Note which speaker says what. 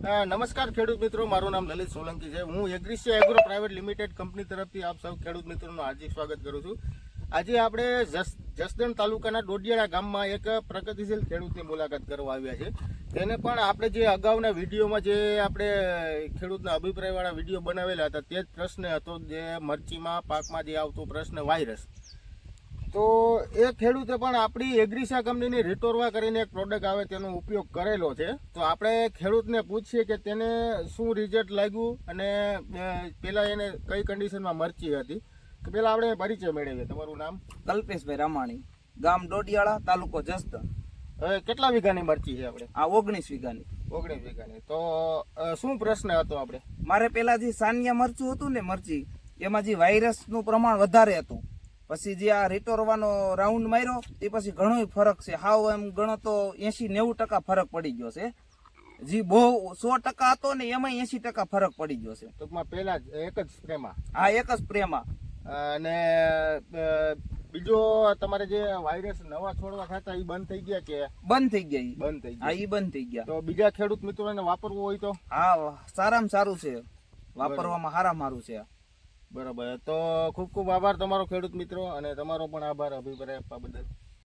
Speaker 1: નમસ્કાર ખેડૂત મિત્રો, મારું નામ લલિત સોલંકી છે. હું એગ્રીસિયા એગ્રો પ્રાઇવેટ લિમિટેડ કંપની તરફથી આપ સૌ ખેડૂત મિત્રોનું હાર્દિક સ્વાગત કરું છું. આજે આપણે જસદણ તાલુકાના ડોડિયાળા ગામમાં એક પ્રગતિશીલ ખેડૂતની મુલાકાત કરવા આવ્યા છે. તેને પણ આપણે જે અગાઉના વિડીયોમાં જે આપણે ખેડૂતના અભિપ્રાયવાળા વિડીયો બનાવેલા હતા તે જ પ્રશ્ન હતો, જે મરચીમાં પાકમાં જે આવતો પ્રશ્ન વાયરસ. તો એ ખેડૂતે પણ આપણી એગ્રીસિયા કંપનીની રિટોરવા કરીને એક પ્રોડક્ટ આવે તેનો ઉપયોગ કરેલો છે. તો આપણે ખેડૂતને પૂછીએ કે તેને શું રિઝલ્ટ લાગ્યું અને પહેલાં એને કઈ કન્ડિશનમાં મરચી હતી. તો પહેલાં આપણે પરિચય મેળવીએ. તમારું નામ?
Speaker 2: કલ્પેશભાઈ રામાણી, ગામ ડોડિયાળા, તાલુકો જસદણ.
Speaker 1: હવે કેટલા વીઘાની મરચી છે આપણે?
Speaker 2: આ 19 વીઘાની.
Speaker 1: 19 વીઘાની. તો શું પ્રશ્ન હતો આપણે?
Speaker 2: મારે પેલા જે સાનિયા મરચું હતું ને મરચી, એમાં જે વાયરસનું પ્રમાણ વધારે હતું. પછી જે આ રિટોરવાનો રાઉન્ડ માર્યો એ પછી ઘણો ફરક છે. હાવ એમ ગણો તો 80-90% ફરક પડી ગયો છે. જે બહુ 100% હતો ને એમાં 80% ફરક પડી ગયો છે.
Speaker 1: ટૂંકમાં પહેલા જ એક જ સ્પ્રેમાં?
Speaker 2: આ એક જ સ્પ્રેમાં.
Speaker 1: અને બીજો તમારે જે વાયરસ નવા છોડવા થતા એ બંધ થઈ ગયા કે?
Speaker 2: બંધ થઈ ગયા.
Speaker 1: બંધ થઈ
Speaker 2: હા,
Speaker 1: ગયા.
Speaker 2: એ બંધ થઈ ગયા.
Speaker 1: તો બીજા ખેડૂત મિત્રોને વાપરવું હોય તો?
Speaker 2: હા, સારામાં સારું છે, વાપરવામાં સારા મારું છે.
Speaker 1: બરાબર. તો ખૂબ ખૂબ આભાર તમારો ખેડૂત મિત્રો, અને તમારો પણ આભાર અભિપ્રાય આપવા બદલ.